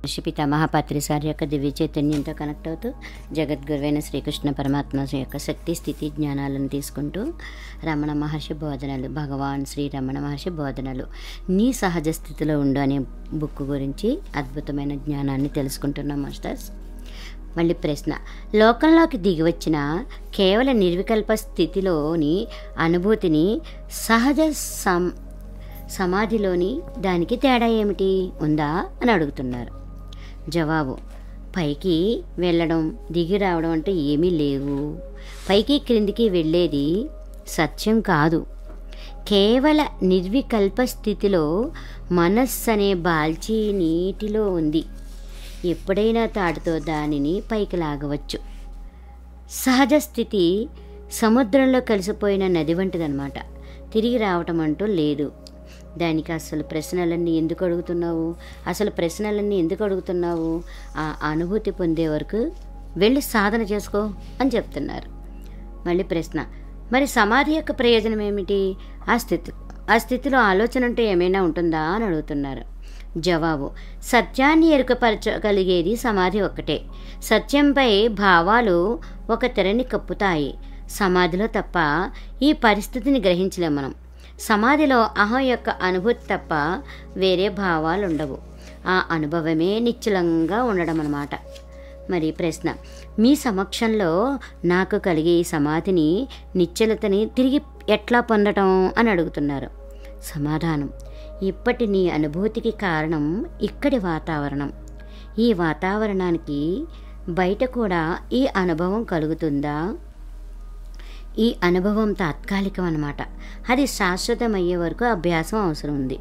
ఋషి పితామహ పత్రిసారి యొక్క దివ్య చైతన్యంతో కనెక్ట్ అవుతూ జగద్గురువైన శ్రీకృష్ణ పరమాత్మ యొక్క శక్తి స్థితి జ్ఞానాలను తీసుకుంటూ రమణ మహర్షి బోధనలు, భగవాన్ శ్రీ రమణ మహర్షి బోధనలు నీ సహజ స్థితిలో ఉండు అనే బుక్ గురించి అద్భుతమైన జ్ఞానాన్ని తెలుసుకుంటున్నాం మాస్టర్స్. మళ్ళీ ప్రశ్న, లోకంలోకి దిగి వచ్చిన కేవల నిర్వికల్ప స్థితిలోని అనుభూతిని సహజ సమాధిలోని దానికి తేడా ఏమిటి ఉందా అని అడుగుతున్నారు. జవాబు, పైకి వెళ్ళడం దిగి రావడం అంటే ఏమీ లేవు. పైకి క్రిందికి వెళ్ళేది సత్యం కాదు. కేవల నిర్వికల్ప స్థితిలో మనస్సు అనే బాల్చి నీటిలో ఉంది. ఎప్పుడైనా తాడుతో దానిని పైకి లాగవచ్చు. సహజ స్థితి సముద్రంలో కలిసిపోయిన నది వంటిదన్నమాట. తిరిగి రావటం అంటూ లేదు. దానికి అసలు ప్రశ్నలన్నీ ఎందుకు అడుగుతున్నావు? ఆ అనుభూతి పొందే వరకు వెళ్ళి సాధన చేసుకో అని చెప్తున్నారు. మళ్ళీ ప్రశ్న, మరి సమాధి యొక్క ప్రయోజనం ఏమిటి? ఆ స్థితిలో ఆలోచన అంటే ఏమైనా ఉంటుందా అని అడుగుతున్నారు. జవాబు, సత్యాన్ని ఎరుకపరచగలిగేది సమాధి ఒక్కటే. సత్యంపై భావాలు ఒక తెరని కప్పుతాయి. సమాధిలో తప్ప ఈ పరిస్థితిని గ్రహించలేం మనం. సమాధిలో అహం యొక్క అనుభూతి తప్ప వేరే భావాలు ఉండవు. ఆ అనుభవమే నిశ్చలంగా ఉండడం అన్నమాట. మరి ప్రశ్న, మీ సమక్షంలో నాకు కలిగే ఈ సమాధిని, నిశ్చలతని తిరిగి ఎట్లా పొందటం అని అడుగుతున్నారు. సమాధానం, ఇప్పటి నీ అనుభూతికి కారణం ఇక్కడి వాతావరణం. ఈ వాతావరణానికి బయట కూడా ఈ అనుభవం కలుగుతుందా? ఈ అనుభవం తాత్కాలికం అన్నమాట. అది శాశ్వతమయ్యే వరకు అభ్యాసం అవసరం ఉంది.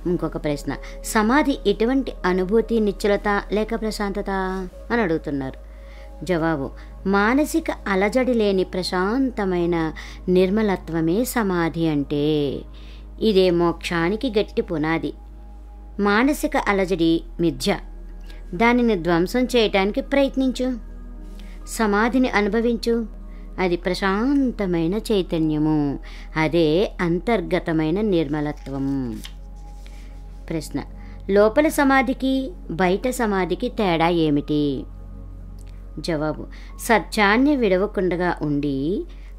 ఇంకొక ప్రశ్న, సమాధి ఎటువంటి అనుభూతి, నిశ్చలత లేక ప్రశాంతత అని అడుగుతున్నారు. జవాబు, మానసిక అలజడి లేని ప్రశాంతమైన నిర్మలత్వమే సమాధి అంటే. ఇదే మోక్షానికి గట్టి పునాది. మానసిక అలజడి మిథ్య. దానిని ధ్వంసం చేయటానికి ప్రయత్నించు. సమాధిని అనుభవించు. అది ప్రశాంతమైన చైతన్యము. అదే అంతర్గతమైన నిర్మలత్వం. ప్రశ్న, లోపల సమాధికి బయట సమాధికి తేడా ఏమిటి? జవాబు, సత్యాన్ని విడవకుండా ఉండి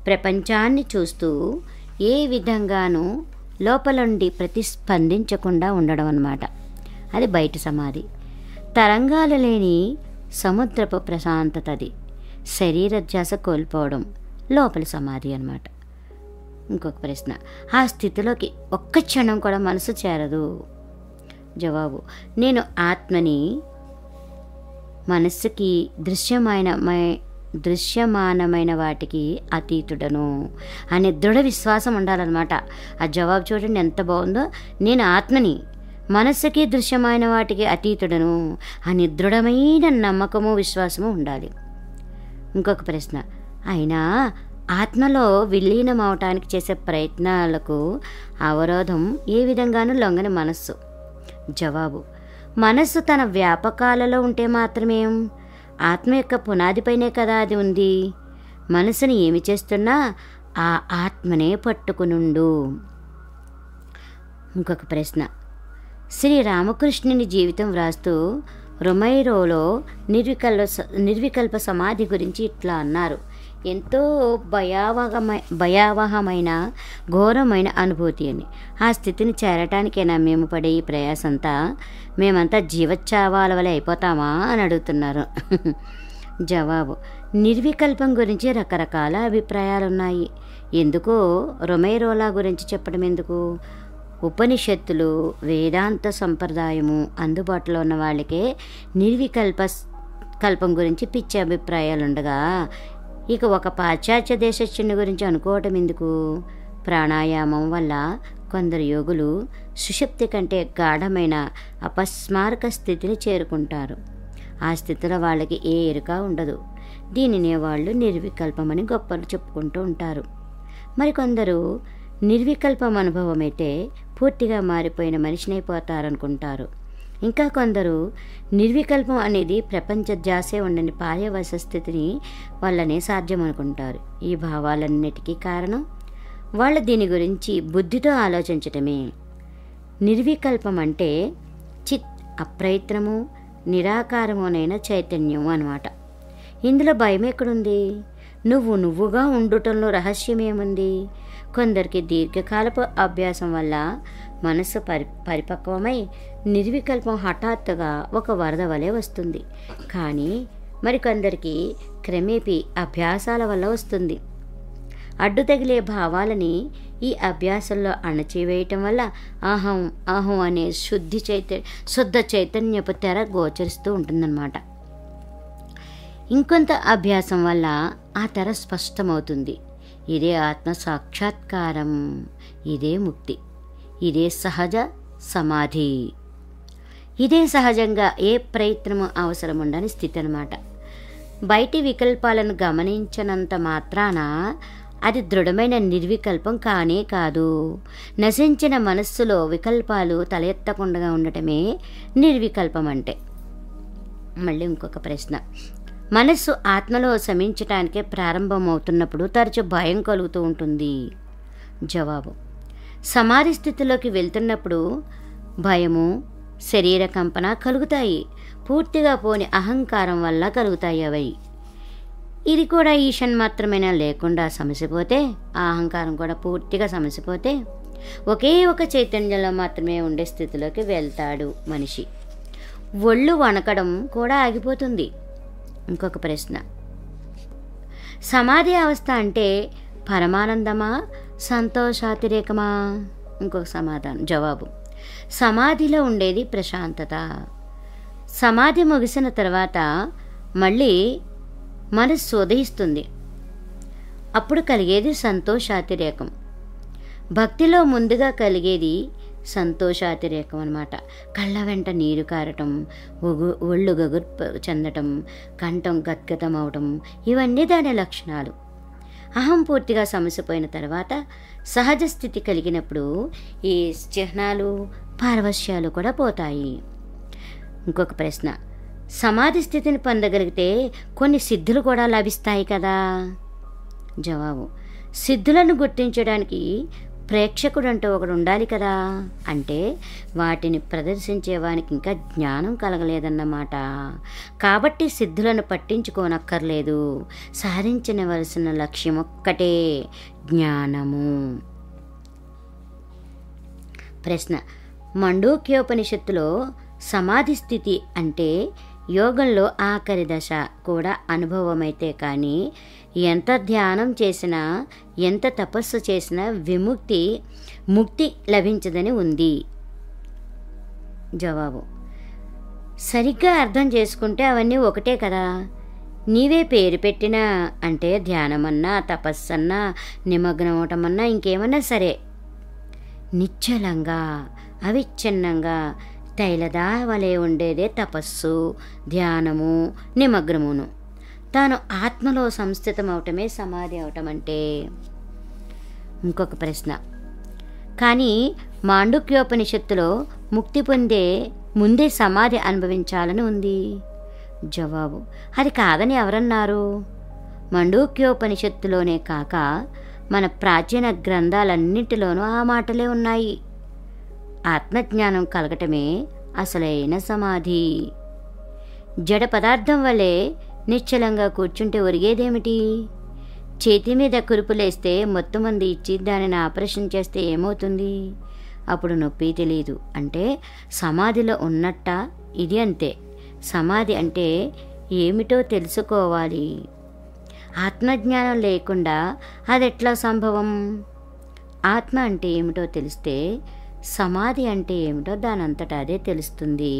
ప్రపంచాన్ని చూస్తూ ఏ విధంగానూ లోపలుండి ప్రతిస్పందించకుండా ఉండడం అన్నమాట. అది బయట సమాధి. తరంగాలు లేని సముద్రపు ప్రశాంతతది. శరీర ధ్యాస కోల్పోవడం లోపలి సమాధి అన్నమాట. ఇంకొక ప్రశ్న, ఆ స్థితిలోకి ఒక్క క్షణం కూడా మనసు చేరదు. జవాబు, నేను ఆత్మని. మనస్సుకి దృశ్యమానమైన వాటికి అతీతుడను అనే దృఢ విశ్వాసం ఉండాలన్నమాట. ఆ జవాబు చూడండి ఎంత బాగుందో. నేను ఆత్మని, మనస్సుకి దృశ్యమైన వాటికి అతీతుడను అని దృఢమైన నమ్మకము విశ్వాసము ఉండాలి. ఇంకొక ప్రశ్న, అయినా ఆత్మలో విలీనం అవటానికి చేసే ప్రయత్నాలకు అవరోధం ఏ విధంగానూ లొంగని మనస్సు. జవాబు, మనస్సు తన వ్యాపకాలలో ఉంటే మాత్రమేం? ఆత్మ యొక్క పునాదిపైనే కదా అది ఉంది. మనసుని ఏమి చేస్తున్నా ఆ ఆత్మనే పట్టుకునుండు. ఇంకొక ప్రశ్న, శ్రీ రామకృష్ణుని జీవితం వ్రాస్తూ రొమైరోలో నిర్వికల్ప సమాధి గురించి ఇట్లా అన్నారు. ఎంతో భయావహమైన ఘోరమైన అనుభూతి అని. ఆ స్థితిని చేరటానికైనా మేము పడే ఈ ప్రయాసంతా, మేమంతా జీవచ్చావాల వలె అయిపోతామా అని అడుగుతున్నారు. జవాబు, నిర్వికల్పం గురించి రకరకాల అభిప్రాయాలున్నాయి. ఎందుకో రొమైరోలా గురించి చెప్పడం ఎందుకు? ఉపనిషత్తులు, వేదాంత సంప్రదాయము అందుబాటులో ఉన్న వాళ్ళకే నిర్వికల్పం గురించి పిచ్చి అభిప్రాయాలు ఉండగా ఇక ఒక పాశ్చాత్య దేశస్థుని గురించి అనుకోవటం ఎందుకు? ప్రాణాయామం వల్ల కొందరు యోగులు సుషుప్తి కంటే గాఢమైన అపస్మారక స్థితిని చేరుకుంటారు. ఆ స్థితిలో వాళ్ళకి ఏ ఎరుక ఉండదు. దీనినే వాళ్ళు నిర్వికల్పమని గొప్పలు చెప్పుకుంటూ ఉంటారు. మరికొందరు నిర్వికల్పం అనుభవం అయితే పూర్తిగా మారిపోయిన మనిషినైపోతారనుకుంటారు. ఇంకా కొందరు నిర్వికల్పం అనేది ప్రపంచ ధ్యాసే ఉండని పార్యవశ స్థితిని వల్లనే సాధ్యం అనుకుంటారు. ఈ భావాలన్నిటికీ కారణం వాళ్ళు దీని గురించి బుద్ధితో ఆలోచించటమే. నిర్వికల్పం అంటే చిత్ అప్రయత్నము, నిరాకారమునైన చైతన్యం అన్నమాట. ఇందులో భయం ఎక్కడుంది? నువ్వుగా ఉండుటంలో రహస్యమేముంది? కొందరికి దీర్ఘకాలపు అభ్యాసం వల్ల మనస్సు పరిపక్వమై నిర్వికల్పం హఠాత్తుగా ఒక వరద వలె వస్తుంది. కానీ మరికొందరికి క్రమేపీ అభ్యాసాల వల్ల వస్తుంది. అడ్డు తగిలే భావాలని ఈ అభ్యాసంలో అణచివేయటం వల్ల అహం అనే శుద్ధ చైతన్యపు తెర గోచరిస్తూ ఉంటుందన్నమాట. ఇంకొంత అభ్యాసం వల్ల ఆ తెర స్పష్టమవుతుంది. ఇదే ఆత్మ సాక్షాత్కారం, ఇదే ముక్తి, ఇదే సహజ సమాధి, ఇదే సహజంగా ఏ ప్రయత్నము అవసరం ఉండని స్థితి అన్నమాట. బయటి వికల్పాలను గమనించనంత మాత్రాన అది దృఢమైన నిర్వికల్పం కానే కాదు. నశించిన మనస్సులో వికల్పాలు తలెత్తకుండా ఉండటమే నిర్వికల్పం అంటే. మళ్ళీ ఇంకొక ప్రశ్న. మనస్సు ఆత్మలో శమించటానికే ప్రారంభమవుతున్నప్పుడు తరచు భయం కలుగుతూ ఉంటుంది. జవాబు: సమాధి స్థితిలోకి వెళ్తున్నప్పుడు భయము, శరీర కంపన కలుగుతాయి. పూర్తిగా పోని అహంకారం వల్ల కలుగుతాయి అవి. ఇది కూడా ఈషన్ మాత్రమేనా లేకుండా సమసిపోతే, ఆ అహంకారం కూడా పూర్తిగా సమసిపోతే ఒకే ఒక చైతన్యంలో మాత్రమే ఉండే స్థితిలోకి వెళ్తాడు మనిషి. ఒళ్ళు వణకడం కూడా ఆగిపోతుంది. ఇంకొక ప్రశ్న. సమాధి అవస్థ అంటే పరమానందమా, సంతోషాతిరేకమా? ఇంకొక సమాధానం. జవాబు: సమాధిలో ఉండేది ప్రశాంతత. సమాధి ముగిసిన తర్వాత మళ్ళీ మనస్సు ఉదయిస్తుంది. అప్పుడు కలిగేది సంతోషాతిరేకం. భక్తిలో ముందుగా కలిగేది సంతోషాతిరేకం అన్నమాట. కళ్ళ వెంట నీరు కారటం, ఒళ్ళు గగుర్పు చెందటం, కంఠం గద్గతం అవటం, ఇవన్నీ దాని లక్షణాలు. అహం పూర్తిగా సమసిపోయిన తర్వాత సహజ స్థితి కలిగినప్పుడు ఈ చిహ్నాలు, పారవశ్యాలు కూడా పోతాయి. ఇంకొక ప్రశ్న. సమాధి స్థితిని పొందగలిగితే కొన్ని సిద్ధులు కూడా లభిస్తాయి కదా? జవాబు: సిద్ధులను గుర్తించడానికి ప్రేక్షకుడు అంటూ ఒకడు ఉండాలి కదా. అంటే వాటిని ప్రదర్శించేవానికి ఇంకా జ్ఞానం కలగలేదన్నమాట. కాబట్టి సిద్ధులను పట్టించుకోనక్కర్లేదు. సాధించవలసిన లక్ష్యం ఒక్కటే, జ్ఞానము. ప్రశ్న. మాండూక్యోపనిషత్తులో సమాధి స్థితి అంటే యోగంలో ఆఖరి దశ కూడా అనుభవమైతే కానీ ఎంత ధ్యానం చేసినా, ఎంత తపస్సు చేసినా ముక్తి లభించదని ఉంది. జవాబు: సరిగ్గా అర్థం చేసుకుంటే అవన్నీ ఒకటే కదా. నీవే పేరు పెట్టినా, అంటే ధ్యానమన్నా, తపస్సన్నా, నిమగ్నం అవటమన్నా, ఇంకేమన్నా సరే, నిశ్చలంగా అవిచ్ఛిన్నంగా తైలదా వలె ఉండేదే తపస్సు, ధ్యానము, నిమగ్నమును. తాను ఆత్మలో సంస్థితమవటమే సమాధి అవటం అంటే. ఇంకొక ప్రశ్న. కానీ మాండూక్యోపనిషత్తులో ముక్తి పొందే ముందే సమాధి అనుభవించాలని ఉంది. జవాబు: అది కాదని ఎవరన్నారు? మాండూక్యోపనిషత్తులోనే కాక మన ప్రాచీన గ్రంథాలన్నింటిలోనూ ఆ మాటలే ఉన్నాయి. ఆత్మజ్ఞానం కలగటమే అసలైన సమాధి. జడ పదార్థం వల్లే నిశ్చలంగా కూర్చుంటే ఒరిగేదేమిటి? చేతి మీద కురుపులేస్తే మొత్తమంది ఇచ్చి దానిని ఆపరేషన్ చేస్తే ఏమవుతుంది? అప్పుడు నొప్పి తెలియదు. అంటే సమాధిలో ఉన్నట్ట ఇది అంతే. సమాధి అంటే ఏమిటో తెలుసుకోవాలి. ఆత్మజ్ఞానం లేకుండా అదెట్లా సంభవం? ఆత్మ అంటే ఏమిటో తెలిస్తే సమాధి అంటే ఏమిటో దానంతటా అదే తెలుస్తుంది.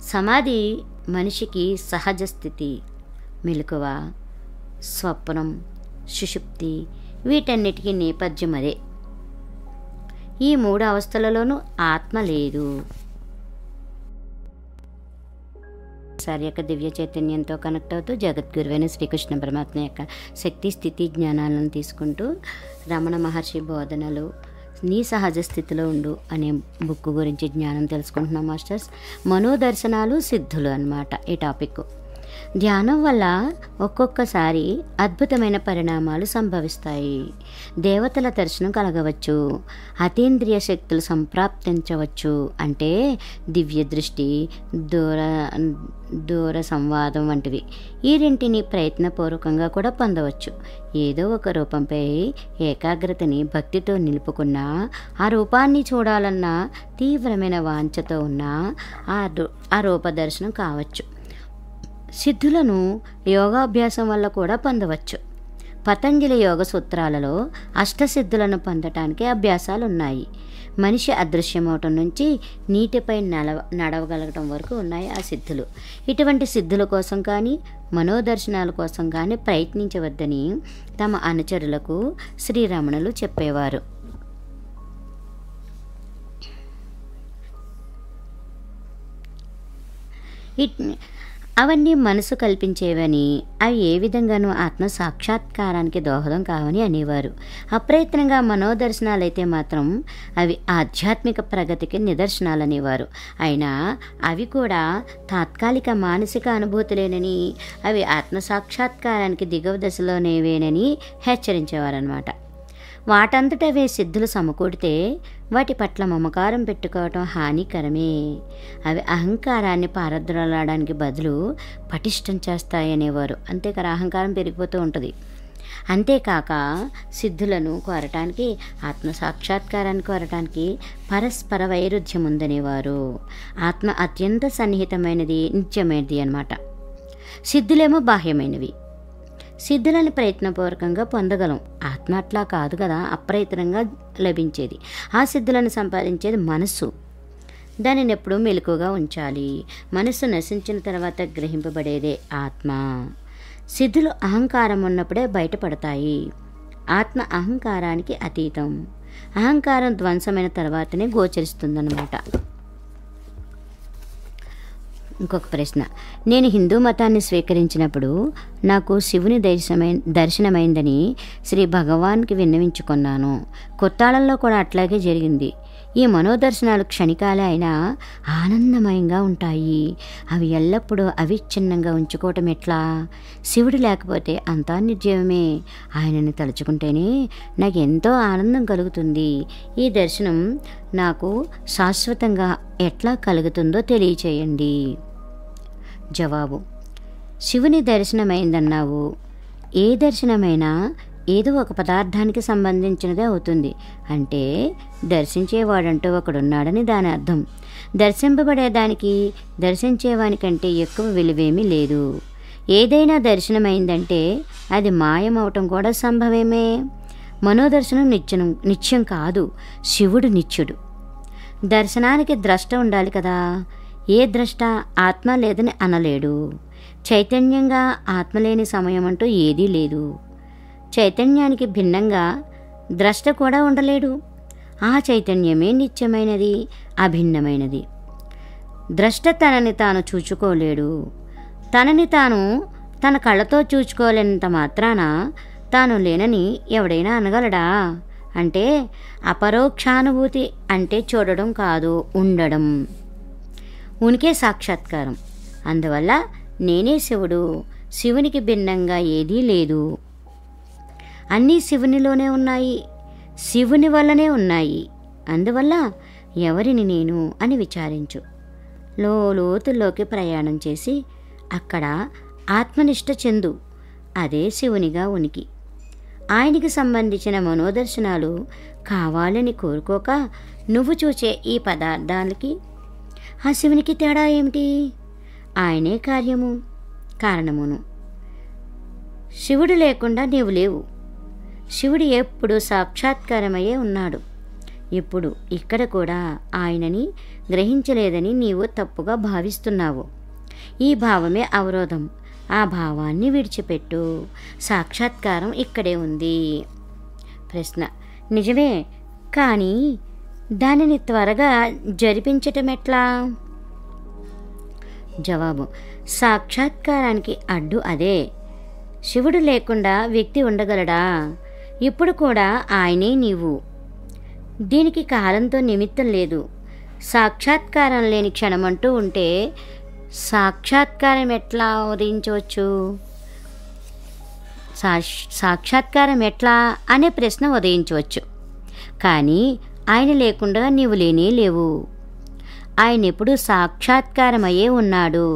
సమాధి మనిషికి సహజ స్థితి. మెలకువ, స్వప్నం, సుషుప్తి వీటన్నిటికీ నేపథ్యం అదే. ఈ మూడు అవస్థలలోనూ ఆత్మ లేదు. సార్ యొక్క దివ్య చైతన్యంతో కనెక్ట్ అవుతూ జగద్గురువైన శ్రీకృష్ణ పరమాత్మ యొక్క శక్తి స్థితి జ్ఞానాలను తీసుకుంటూ రమణ మహర్షి బోధనలు నీ సహజ స్థితిలో ఉండు అనే బుక్ గురించి జ్ఞానం తెలుసుకుంటున్నాం మాస్టర్స్. మనోదర్శనాలు సిద్ధులు అన్నమాట ఈ టాపిక్. ధ్యానం వల్ల ఒక్కొక్కసారి అద్భుతమైన పరిణామాలు సంభవిస్తాయి. దేవతల దర్శనం కలగవచ్చు, అతీంద్రియ శక్తులు సంప్రాప్తించవచ్చు. అంటే దివ్య దృష్టి, దూర దూర సంవాదం వంటివి. ఈ రెంటిని ప్రయత్నపూర్వకంగా కూడా పొందవచ్చు. ఏదో ఒక రూపంపై ఏకాగ్రతని భక్తితో నిలుపుకున్న, ఆ రూపాన్ని చూడాలన్న తీవ్రమైన వాంఛతో ఉన్న ఆ రూపదర్శనం కావచ్చు. సిద్ధులను యోగాభ్యాసం వల్ల కూడా పొందవచ్చు. పతంజలి యోగ సూత్రాలలో అష్టసిద్ధులను పొందటానికి అభ్యాసాలు ఉన్నాయి. మనిషి అదృశ్యమవటం నుంచి నీటిపై నడవగలగటం వరకు ఉన్నాయి ఆ సిద్ధులు. ఇటువంటి సిద్ధుల కోసం కానీ మనోదర్శనాల కోసం కానీ ప్రయత్నించవద్దని తమ అనుచరులకు శ్రీరమణులు చెప్పేవారు. అవన్నీ మనసు కల్పించేవని, అవి ఏ విధంగానూ ఆత్మ సాక్షాత్కారానికి దోహదం కావని అనేవారు. అప్రయత్నంగా మనోదర్శనాలైతే మాత్రం అవి ఆధ్యాత్మిక ప్రగతికి నిదర్శనాలనేవారు. అయినా అవి కూడా తాత్కాలిక మానసిక అనుభూతులేనని, అవి ఆత్మ సాక్షాత్కారానికి దిగువ దశలోనేవేనని హెచ్చరించేవారన్నమాట. వాటంతటవే సిద్ధులు సమకూడితే వాటి పట్ల మమకారం పెట్టుకోవటం హానికరమే. అవి అహంకారాన్ని పారద్రోలడానికి బదులు పటిష్టం చేస్తాయనేవారు. అంతేకాదు అహంకారం పెరిగిపోతూ ఉంటుంది. అంతేకాక సిద్ధులను కోరటానికి, ఆత్మ సాక్షాత్కారాన్ని కోరటానికి పరస్పర వైరుధ్యం ఉందనేవారు. ఆత్మ అత్యంత సన్నిహితమైనది, నిత్యమైనది అన్నమాట. సిద్ధులేమో బాహ్యమైనవి. సిద్ధులను ప్రయత్నపూర్వకంగా పొందగలం. ఆత్మ అట్లా కాదు కదా, అప్రయత్నంగా లభించేది. ఆ సిద్ధులను సంపాదించేది మనస్సు. దానిని ఎప్పుడూ మెలకుగా ఉంచాలి. మనస్సు నశించిన తర్వాత గ్రహింపబడేదే ఆత్మ. సిద్ధులు అహంకారం ఉన్నప్పుడే బయటపడతాయి. ఆత్మ అహంకారానికి అతీతం. అహంకారం ధ్వంసమైన తర్వాతనే గోచరిస్తుందన్నమాట. ఇంకొక ప్రశ్న. నేను హిందూ మతాన్ని స్వీకరించినప్పుడు నాకు శివుని దర్శనమైందని శ్రీ భగవాన్కి విన్నవించుకున్నాను. కొత్తాళంలో కూడా అట్లాగే జరిగింది. ఈ మనోదర్శనాలు క్షణికాలే అయినా ఆనందమయంగా ఉంటాయి. అవి ఎల్లప్పుడూ అవిచ్ఛిన్నంగా ఉంచుకోవటం ఎట్లా? శివుడు లేకపోతే అంతా నిర్జీవమే. ఆయనని తలుచుకుంటేనే నాకు ఎంతో ఆనందం కలుగుతుంది. ఈ దర్శనం నాకు శాశ్వతంగా ఎట్లా కలుగుతుందో తెలియచేయండి. జవాబు. శివుని దర్శనమైందన్నావు. ఏ దర్శనమైనా ఏదో ఒక పదార్థానికి సంబంధించినదే అవుతుంది. అంటే దర్శించేవాడంటూ ఒకడున్నాడని దాని అర్థం. దర్శింపబడేదానికి దర్శించేవానికంటే ఎక్కువ విలువేమీ లేదు. ఏదైనా దర్శనమైందంటే అది మాయమవటం కూడా సంభవమే. మనోదర్శనం నిత్యం కాదు. శివుడు నిత్యుడు. దర్శనానికి ద్రష్ట ఉండాలి కదా. ఏ ద్రష్ట ఆత్మ లేదని అనలేడు. చైతన్యంగా ఆత్మ లేని సమయం అంటూ ఏదీ లేదు. చైతన్యానికి భిన్నంగా ద్రష్ట కూడా ఉండలేడు. ఆ చైతన్యమే నిత్యమైనది, అభిన్నమైనది. ద్రష్ట తనని తాను చూచుకోలేడు. తనని తాను తన కళ్ళతో చూచుకోలేనంత మాత్రాన తాను లేనని ఎవడైనా అనగలడా? అంటే అపరోక్షానుభూతి అంటే చూడడం కాదు, ఉండడం. ఉనికే సాక్షాత్కారం. అందువల్ల నేనే శివుడు, శివునికి భిన్నంగా ఏదీ లేదు. అన్నీ శివునిలోనే ఉన్నాయి, శివుని వల్లనే ఉన్నాయి. అందువల్ల ఎవరిని నేను అని విచారించు. లోతుల్లోకి ప్రయాణం చేసి అక్కడ ఆత్మనిష్ట చెందు. అదే శివునిగా ఉనికి. ఆయనకి సంబంధించిన మనోదర్శనాలు కావాలని కోరుకోక నువ్వు చూచే ఈ పదార్థాలకి ఆ శివునికి తేడా ఏమిటి? ఆయనే కార్యము, కారణమును. శివుడు లేకుండా నీవు లేవు. శివుడు ఎప్పుడు సాక్షాత్కారమయ్యే ఉన్నాడు. ఇప్పుడు ఇక్కడ కూడా ఆయనని గ్రహించలేదని నీవు తప్పుగా భావిస్తున్నావు. ఈ భావమే అవరోధం. ఆ భావాన్ని విడిచిపెట్టు. సాక్షాత్కారం ఇక్కడే ఉంది. ప్రశ్న. నిజమే, కానీ దానిని త్వరగా జరిపించటం ఎట్లా? జవాబు. సాక్షాత్కారానికి అడ్డు అదే. శివుడు లేకుండా వ్యక్తి ఉండగలడా? ఇప్పుడు కూడా ఆయనే నీవు. దీనికి కాలంతో నిమిత్తం లేదు. సాక్షాత్కారం లేని క్షణమంటూ ఉంటే సాక్షాత్కారం ఎట్లా ఉదయించవచ్చు? సాక్షాత్కారం ఎట్లా అనే ప్రశ్న ఉదయించవచ్చు. కానీ ఆయన లేకుండా నీవు లేనే లేవు. ఆయన ఎప్పుడూ సాక్షాత్కారమయ్యే ఉన్నాడు.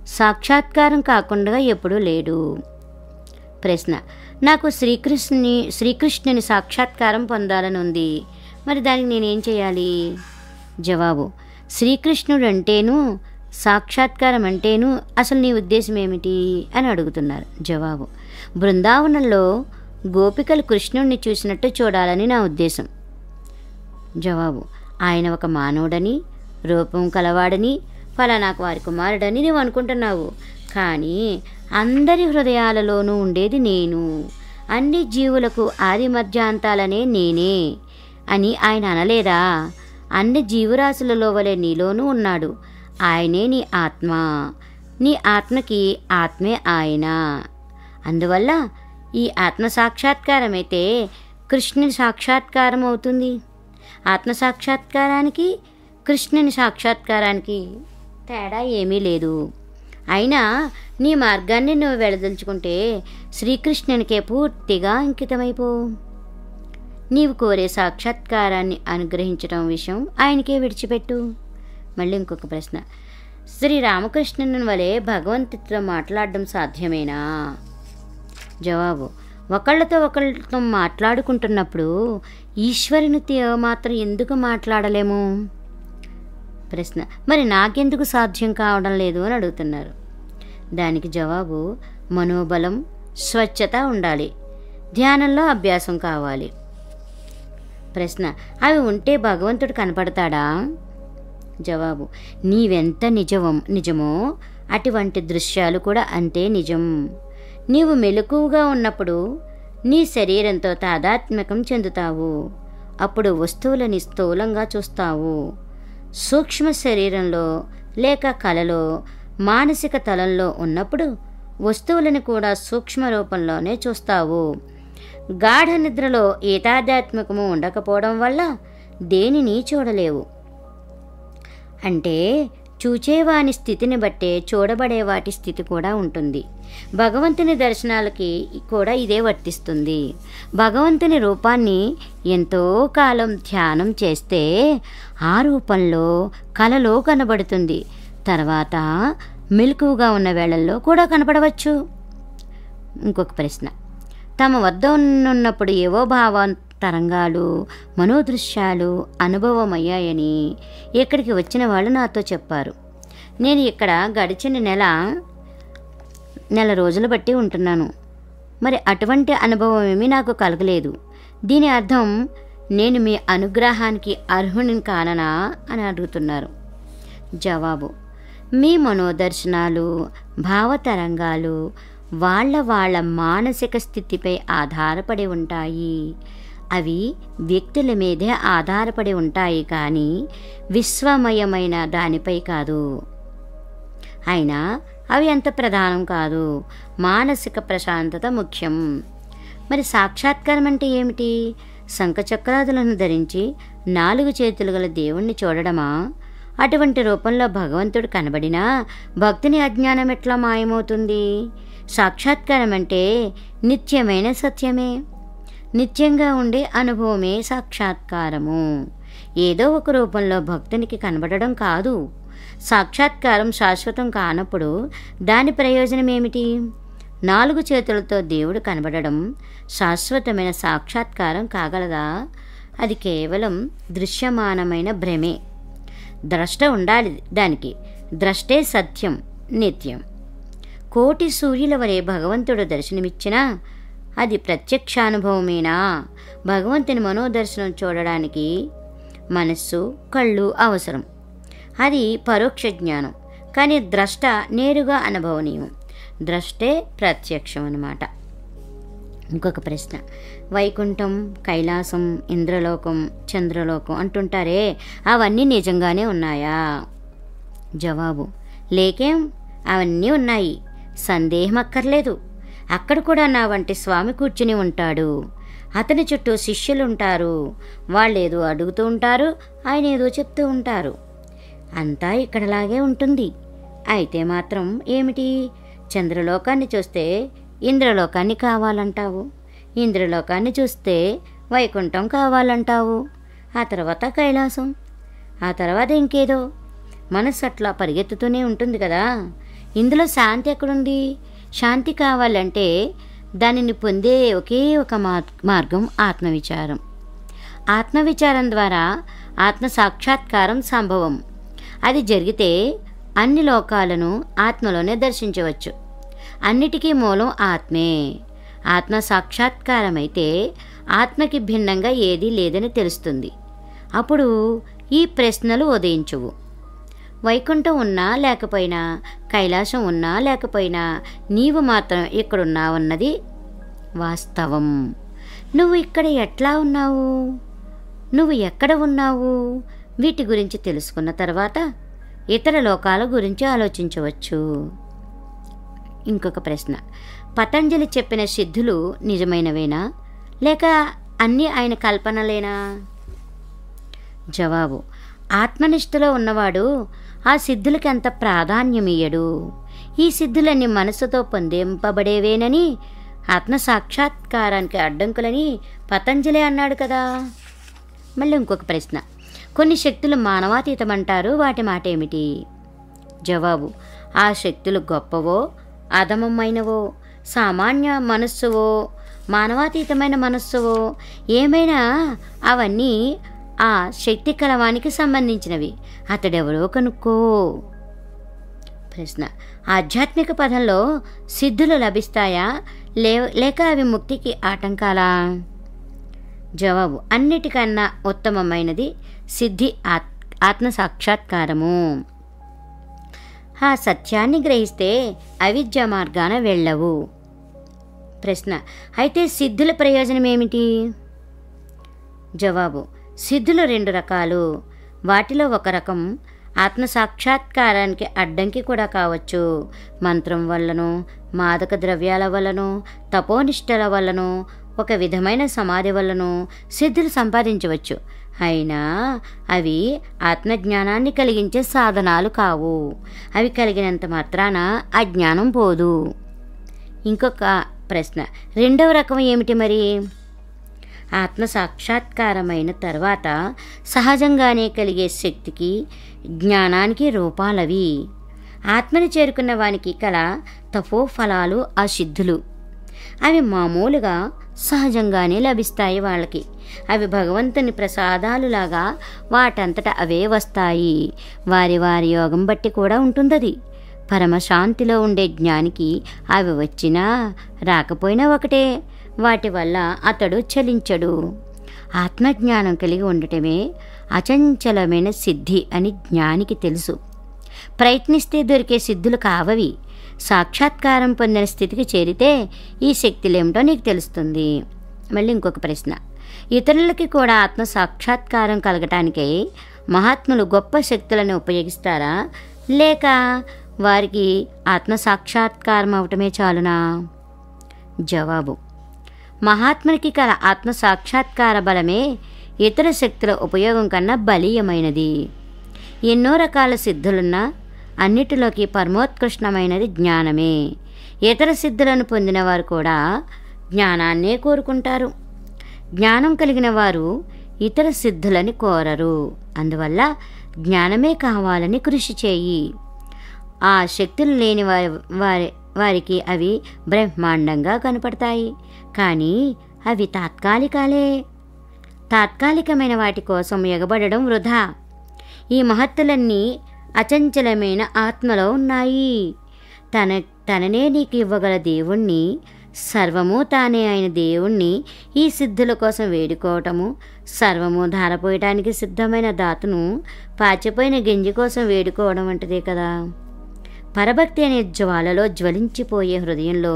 సాక్షాత్కారం కాకుండా ఎప్పుడూ లేడు. ప్రశ్న: నాకు శ్రీకృష్ణుని సాక్షాత్కారం పొందాలని ఉంది, మరి దానికి నేనేం చేయాలి? జవాబు: శ్రీకృష్ణుడు అంటేను సాక్షాత్కారం అంటేను అసలు నీ ఉద్దేశం ఏమిటి అని అడుగుతున్నారు. జవాబు: బృందావనంలో గోపికలు కృష్ణుడిని చూసినట్టు చూడాలని నా ఉద్దేశం. జవాబు: ఆయన ఒక మానవుడని, రూపం కలవాడని, ఫలానా వారి కుమారుడని నువ్వు అనుకుంటున్నావు. కానీ అందరి హృదయాలలోనూ ఉండేది నేను, అన్ని జీవులకు ఆది మధ్యాంతాలనే నేనే అని ఆయన అనలేదా? అన్ని జీవరాశులలో వలె నీలోనూ ఉన్నాడు. ఆయనే నీ ఆత్మ, నీ ఆత్మకి ఆత్మే ఆయన. అందువల్ల ఈ ఆత్మ సాక్షాత్కారం అయితే కృష్ణుని సాక్షాత్కారం అవుతుంది. ఆత్మ సాక్షాత్కారానికి కృష్ణుని సాక్షాత్కారానికి తేడా ఏమీ లేదు. అయినా నీ మార్గాన్ని నువ్వు వెళదలుచుకుంటే శ్రీకృష్ణునికే పూర్తిగా అంకితమైపో. నీవు కోరే సాక్షాత్కారాన్ని అనుగ్రహించడం విషయం ఆయనకే విడిచిపెట్టు. మళ్ళీ ఇంకొక ప్రశ్న: శ్రీరామకృష్ణుని వలె భగవంతుడితో మాట్లాడడం సాధ్యమేనా? జవాబు: ఒకళ్ళతో మాట్లాడుకుంటున్నప్పుడు ఈశ్వరునితో మాత్రం ఎందుకు మాట్లాడలేము? ప్రశ్న: మరి నాకెందుకు సాధ్యం కావడం లేదు అని అడుగుతున్నారు. దానికి జవాబు: మనోబలం, స్వచ్ఛత ఉండాలి, ధ్యానంలో అభ్యాసం కావాలి. ప్రశ్న: అవి ఉంటే భగవంతుడు కనపడతాడా? జవాబు: నీవెంత నిజమో అటువంటి దృశ్యాలు కూడా అంతే నిజం. నీవు మెలకువగా ఉన్నప్పుడు నీ శరీరంతో తాదాత్మ్యకం చెందుతావు. అప్పుడు వస్తువులని స్థూలంగా చూస్తావు. సూక్ష్మ శరీరంలో లేక కలలో, మానసిక తలంలో ఉన్నప్పుడు వస్తువులను కూడా సూక్ష్మ రూపంలోనే చూస్తావు. గాఢ నిద్రలో ఏ తాదాత్మ్యకము ఉండకపోవడం వల్ల దేనిని చూడలేవు. అంటే చూచేవాని స్థితిని బట్టే చూడబడే వాటి స్థితి కూడా ఉంటుంది. భగవంతుని దర్శనాలకి కూడా ఇదే వర్తిస్తుంది. భగవంతుని రూపాన్ని ఎంతో కాలం ధ్యానం చేస్తే ఆ రూపంలో కలలో కనబడుతుంది. తర్వాత మెలకువగా ఉన్న వేళల్లో కూడా కనపడవచ్చు. ఇంకొక ప్రశ్న: తమ వద్ద ఉన్నప్పుడు ఏవో తరంగాలు, మనోదృశ్యాలు అనుభవమయ్యాయని ఇక్కడికి వచ్చిన వాళ్ళు నాతో చెప్పారు. నేను ఇక్కడ గడిచిన నెల రోజులు బట్టి ఉంటున్నాను. మరి అటువంటి అనుభవం ఏమీ నాకు కలగలేదు. దీని అర్థం నేను మీ అనుగ్రహానికి అర్హుని కాననా అని అడుగుతున్నారు. జవాబు: మీ మనోదర్శనాలు, భావతరంగాలు వాళ్ళ మానసిక స్థితిపై ఆధారపడి ఉంటాయి. అవి వ్యక్తుల మీదే ఆధారపడి ఉంటాయి, కానీ విశ్వమయమైన దానిపై కాదు. అయినా అవి అంత ప్రధానం కాదు. మానసిక ప్రశాంతత ముఖ్యం. మరి సాక్షాత్కారం అంటే ఏమిటి? శంఖచక్రాదులను ధరించి 4 చేతులు గల దేవుణ్ణి చూడడమా? అటువంటి రూపంలో భగవంతుడు కనబడినా భక్తుని అజ్ఞానం ఎట్లా మాయమవుతుంది? సాక్షాత్కారం అంటే నిత్యమైన సత్యమే, నిత్యంగా ఉండే అనుభవమే సాక్షాత్కారము. ఏదో ఒక రూపంలో భక్తునికి కనబడడం కాదు. సాక్షాత్కారం శాశ్వతం కానప్పుడు దాని ప్రయోజనం ఏమిటి? 4 చేతులతో దేవుడు కనబడడం శాశ్వతమైన సాక్షాత్కారం కాగలదా? అది కేవలం దృశ్యమానమైన భ్రమే. ద్రష్ట ఉండాలి దానికి. ద్రష్టే సత్యం, నిత్యం. కోటి సూర్యుల వలె భగవంతుడు దర్శనమిచ్చినా అది ప్రత్యక్షానుభవమేనా? భగవంతుని మనోదర్శనం చూడడానికి మనస్సు, కళ్ళు అవసరం. అది పరోక్ష జ్ఞానం. కానీ ద్రష్ట నేరుగా అనుభవనీయం. ద్రష్టే ప్రత్యక్షం అన్నమాట. ఇంకొక ప్రశ్న: వైకుంఠం, కైలాసం, ఇంద్రలోకం, చంద్రలోకం అంటుంటారే, అవన్నీ నిజంగానే ఉన్నాయా? జవాబు: లేకేం, అవన్నీ ఉన్నాయి, సందేహం అక్కర్లేదు. అక్కడ కూడా నా వంటి స్వామి కూర్చుని ఉంటాడు. అతని చుట్టూ శిష్యులుంటారు. వాళ్ళేదో అడుగుతూ ఉంటారు, ఆయన ఏదో చెప్తూ ఉంటారు. అంతా ఇక్కడలాగే ఉంటుంది. అయితే మాత్రం ఏమిటి, చంద్రలోకాన్ని చూస్తే ఇంద్రలోకాన్ని కావాలంటావు, ఇంద్రలోకాన్ని చూస్తే వైకుంఠం కావాలంటావు, ఆ తర్వాత కైలాసం, ఆ తర్వాత ఇంకేదో. మనస్సు అట్లా పరిగెత్తుతూనే ఉంటుంది కదా. ఇందులో శాంతి ఎక్కడుంది? శాంతి కావాలంటే దానిని పొందే ఒకే ఒక మార్గం ఆత్మవిచారం. ఆత్మవిచారం ద్వారా ఆత్మ సాక్షాత్కారం సంభవం. అది జరిగితే అన్ని లోకాలను ఆత్మలోనే దర్శించవచ్చు. అన్నిటికీ మూలం ఆత్మే. ఆత్మ సాక్షాత్కారమైతే ఆత్మకి భిన్నంగా ఏదీ లేదని తెలుస్తుంది. అప్పుడు ఈ ప్రశ్నలు ఉదయించువు. వైకుంఠం ఉన్నా లేకపోయినా, కైలాసం ఉన్నా లేకపోయినా, నీవు మాత్రం ఇక్కడున్నావన్నది వాస్తవం. నువ్వు ఇక్కడ ఎట్లా ఉన్నావు, నువ్వు ఎక్కడ ఉన్నావు, వీటి గురించి తెలుసుకున్న తర్వాత ఇతర లోకాల గురించి ఆలోచించవచ్చు. ఇంకొక ప్రశ్న, పతంజలి చెప్పిన సిద్ధులు నిజమైనవేనా లేక అన్నీ ఆయన కల్పనలేనా? జవాబు, ఆత్మనిష్టలో ఉన్నవాడు ఆ సిద్ధులకి అంత ప్రాధాన్యమియ్యడు. ఈ సిద్ధులన్నీ మనసుతో పొందింపబడేవేనని, ఆత్మ సాక్షాత్కారానికి అడ్డంకులని పతంజలి అన్నాడు కదా. మళ్ళీ ఇంకొక ప్రశ్న, కొన్ని శక్తులు మానవాతీతమంటారు, వాటి మాట ఏమిటి? జవాబు, ఆ శక్తులు గొప్పవో అధమమైనవో, సామాన్య మనస్సువో మానవాతీతమైన మనస్సువో ఏమైనా అవన్నీ ఆ శక్తి కలవానికి సంబంధించినవి. అతడెవరో కనుక్కో. ప్రశ్న, ఆధ్యాత్మిక పదంలో సిద్ధులు లభిస్తాయా లేక అవి ముక్తికి ఆటంకాలా? జవాబు, అన్నిటికన్నా ఉత్తమమైనది సిద్ధి ఆత్మ సాక్షాత్కారము. ఆ సత్యాన్ని గ్రహిస్తే అవిద్యా మార్గాన వెళ్ళవు. ప్రశ్న, అయితే సిద్ధుల ప్రయోజనం ఏమిటి? జవాబు, సిద్ధులు 2 రకాలు. వాటిలో ఒక రకం ఆత్మ సాక్షాత్కారానికి అడ్డంకి కూడా కావచ్చు. మంత్రం వల్లనో, మాదక ద్రవ్యాల వల్లనో, తపోనిష్టల వల్లనో, ఒక విధమైన సమాధి వల్లనో సిద్ధులు సంపాదించవచ్చు. అయినా అవి ఆత్మజ్ఞానాన్ని కలిగించే సాధనాలు కావు. అవి కలిగినంత మాత్రాన అజ్ఞానం పోదు. ఇంకొక ప్రశ్న, 2వ రకం ఏమిటి మరి? ఆత్మ సాక్షాత్కారమైన తర్వాత సహజంగానే కలిగే శక్తికి, జ్ఞానానికి రూపాలవి. ఆత్మని చేరుకున్న వానికి కల తపోఫలాలు ఆ సిద్ధులు. అవి మామూలుగా సహజంగానే లభిస్తాయి వాళ్ళకి. అవి భగవంతుని ప్రసాదాలులాగా వాటంతట అవే వస్తాయి. వారి వారి యోగం బట్టి కూడా ఉంటుందది. పరమశాంతిలో ఉండే జ్ఞానికి అవి వచ్చినా రాకపోయినా ఒకటే. వాటి వల్ల అతడు చలించడు. ఆత్మజ్ఞానం కలిగి ఉండటమే అచంచలమైన సిద్ధి అని జ్ఞానికి తెలుసు. ప్రయత్నిస్తే దొరికే సిద్ధులు కావవి. సాక్షాత్కారం పొందిన స్థితికి చేరితే ఈ శక్తులేమిటో నీకు తెలుస్తుంది. మళ్ళీ ఇంకొక ప్రశ్న, ఇతరులకి కూడా ఆత్మ సాక్షాత్కారం కలగటానికై మహాత్ములు గొప్ప శక్తులను ఉపయోగిస్తారా లేక వారికి ఆత్మ సాక్షాత్కారం అవటమే చాలునా? జవాబు, మహాత్మునికి కల ఆత్మ సాక్షాత్కార బలమే ఇతర శక్తుల ఉపయోగం కన్నా బలీయమైనది. ఎన్నో రకాల సిద్ధులున్నా అన్నిటిలోకి పరమోత్కృష్టమైనది జ్ఞానమే. ఇతర సిద్ధులను పొందిన వారు కూడా జ్ఞానాన్నే కోరుకుంటారు. జ్ఞానం కలిగిన వారు ఇతర సిద్ధులని కోరరు. అందువల్ల జ్ఞానమే కావాలని కృషి చేయి. ఆ శక్తులు లేని వారికి అవి బ్రహ్మాండంగా కనపడతాయి. కానీ అవి తాత్కాలికమైన వాటి కోసం ఎగబడడం వృధా. ఈ మహత్తులన్నీ అచంచలమైన ఆత్మలో ఉన్నాయి. తననే నీకు ఇవ్వగల దేవుణ్ణి, సర్వము తానే అయిన దేవుణ్ణి ఈ సిద్ధుల కోసం వేడుకోవటము, సర్వము ధారపోయటానికి సిద్ధమైన దాతను పాచిపోయిన గింజ కోసం వేడుకోవడం వంటిదే కదా. పరభక్తి అనే జ్వాలలో జ్వలించిపోయే హృదయంలో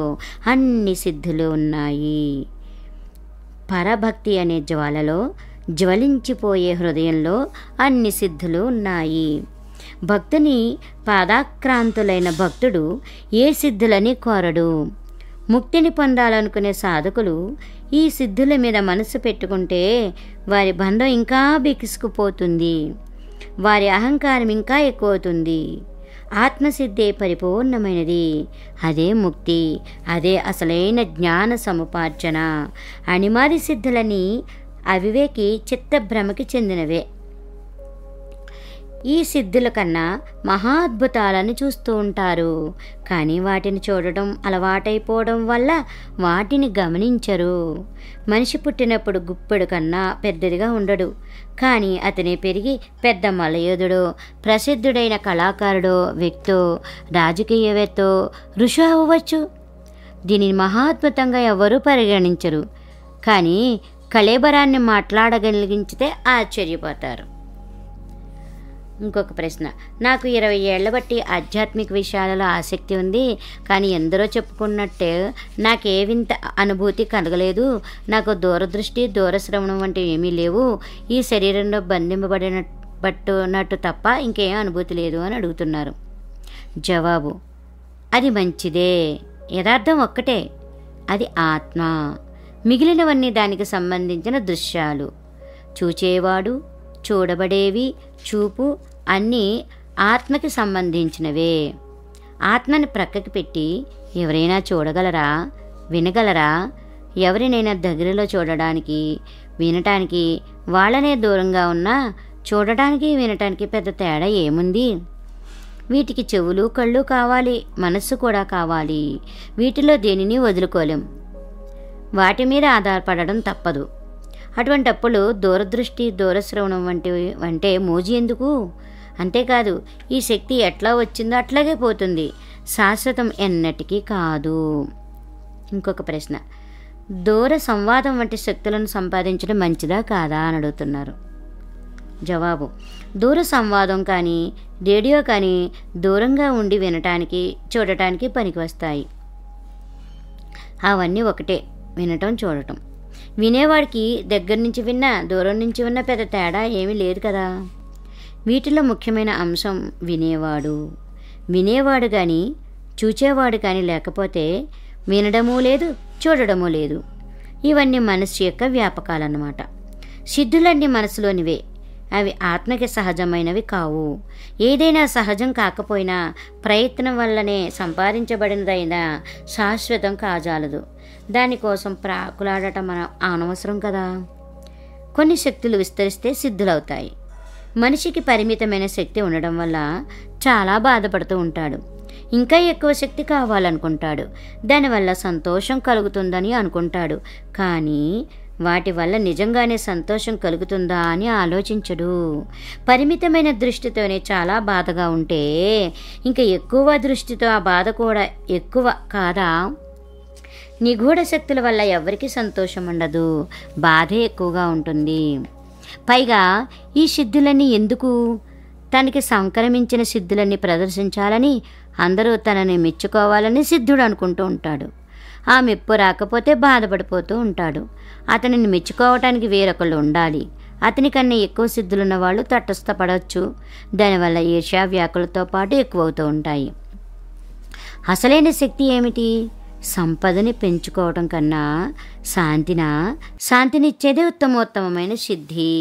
అన్ని సిద్ధులు ఉన్నాయి. పరభక్తి అనే జ్వాలలో జ్వలించిపోయే హృదయంలో అన్ని సిద్ధులు ఉన్నాయి. భక్తుని పాదాక్రాంతులైన భక్తుడు ఏ సిద్ధులని కోరడు. ముక్తిని పొందాలనుకునే సాధకులు ఈ సిద్ధుల మీద మనసు పెట్టుకుంటే వారి బంధం ఇంకా బిగుసుకుపోతుంది. వారి అహంకారం ఇంకా ఎక్కువవుతుంది. ఆత్మసిద్ధే పరిపూర్ణమైనది. అదే ముక్తి, అదే అసలైన జ్ఞాన సముపార్జన. అణిమాది సిద్ధులని అవివేకి చిత్తభ్రమకి చెందినవే. ఈ సిద్ధుల కన్నా మహా అద్భుతాలను చూస్తూ ఉంటారు, కానీ వాటిని చూడటం అలవాటైపోవడం వల్ల వాటిని గమనించరు. మనిషి పుట్టినప్పుడు గుప్పెడు కన్నా పెద్దదిగా ఉండడు, కానీ అతనే పెరిగి పెద్ద మలయోధుడో, ప్రసిద్ధుడైన కళాకారుడో, వ్యక్తో, రాజకీయవేత్తో, ఋషి అవ్వచ్చు. దీనిని మహాద్భుతంగా ఎవరూ పరిగణించరు, కానీ కళేబరాన్ని మాట్లాడగలిగించితే ఆశ్చర్యపోతారు. ఇంకొక ప్రశ్న. నాకు 20 ఏళ్ల బట్టి ఆధ్యాత్మిక విషయాలలో ఆసక్తి ఉంది, కానీ ఎందరో చెప్పుకున్నట్టే నాకే వింత అనుభూతి కలగలేదు. నాకు దూరదృష్టి, దూరశ్రవణం వంటివి ఏమీ లేవు. ఈ శరీరంలో బంధింపబడినట్టు తప్ప ఇంకేం అనుభూతి లేదు అని అడుగుతున్నారు. జవాబు: అది మంచిదే. యథార్థం ఒక్కటే, అది ఆత్మ. మిగిలినవన్నీ దానికి సంబంధించిన దృశ్యాలు. చూచేవాడు, చూడబడేవి, చూపు అన్నీ ఆత్మకి సంబంధించినవే. ఆత్మని ప్రక్కకి పెట్టి ఎవరైనా చూడగలరా, వినగలరా? ఎవరినైనా దగ్గరలో చూడడానికి, వినటానికి వాళ్ళనే దూరంగా ఉన్నా చూడటానికి, వినటానికి పెద్ద తేడా ఏముంది? వీటికి చెవులు, కళ్ళు కావాలి, మనస్సు కూడా కావాలి. వీటిలో దేనిని వదులుకోలేం. వాటి మీద ఆధారపడడం తప్పదు. అటువంటప్పుడు దూరదృష్టి, దూరశ్రవణం అంటే మోజీ ఎందుకు? అంతేకాదు, ఈ శక్తి ఎట్లా వచ్చిందో అట్లాగే పోతుంది, శాశ్వతం ఎన్నటికీ కాదు. ఇంకొక ప్రశ్న. దూర సంవాదం వంటి శక్తులను సంపాదించడం మంచిదా కాదా అని అడుగుతున్నారు. జవాబు: దూర సంవాదం కానీ, రేడియో కానీ దూరంగా ఉండి వినటానికి, చూడటానికి పనికి వస్తాయి. అవన్నీ ఒకటే, వినటం, చూడటం. వినేవాడికి దగ్గర నుంచి విన్నా, దూరం నుంచి విన్నా పెద్ద తేడా ఏమీ లేదు కదా. వీటిలో ముఖ్యమైన అంశం వినేవాడు. వినేవాడు కానీ, చూచేవాడు కానీ లేకపోతే వినడమూ లేదు, చూడడమూ లేదు. ఇవన్నీ మనస్సు యొక్క వ్యాపకాలన్నమాట. సిద్ధులన్నీ మనసులోనివే, అవి ఆత్మకి సహజమైనవి కావు. ఏదైనా సహజం కాకపోయినా ప్రయత్నం వల్లనే సంపాదించబడినదైనా శాశ్వతం కాజాలదు. దానికోసం ప్రాకులాడటం మన అనవసరం కదా. కొన్ని శక్తులు విస్తరిస్తే సిద్ధులవుతాయి. మనిషికి పరిమితమైన శక్తి ఉండడం వల్ల చాలా బాధపడుతూ ఉంటాడు. ఇంకా ఎక్కువ శక్తి కావాలనుకుంటాడు. దానివల్ల సంతోషం కలుగుతుందని అనుకుంటాడు, కానీ వాటి వల్ల నిజంగానే సంతోషం కలుగుతుందా అని ఆలోచించడు. పరిమితమైన దృష్టితోనే చాలా బాధగా ఉంటే ఇంకా ఎక్కువ దృష్టితో ఆ బాధ కూడా ఎక్కువ కాదా? నిగూఢ శక్తుల వల్ల ఎవరికి సంతోషం ఉండదు, బాధే ఎక్కువగా ఉంటుంది. పైగా ఈ సిద్ధులన్నీ ఎందుకు? తనకి సంక్రమించిన సిద్ధులన్నీ ప్రదర్శించాలని, అందరూ తనని మెచ్చుకోవాలని సిద్ధుడు అనుకుంటూ ఉంటాడు. ఆ మెప్పు రాకపోతే బాధపడిపోతూ ఉంటాడు. అతనిని మెచ్చుకోవటానికి వేరొకళ్ళు ఉండాలి. అతని కన్నా ఎక్కువ సిద్ధులున్న వాళ్ళు తటస్థపడవచ్చు. దానివల్ల ఈర్ష్య, వ్యాకులతో పాటు ఎక్కువవుతూ ఉంటాయి. అసలైన శక్తి ఏమిటి? సంపదని పెంచుకోవటం కన్నా శాంతినిచ్చేదే ఉత్తమోత్తమైన సిద్ధి.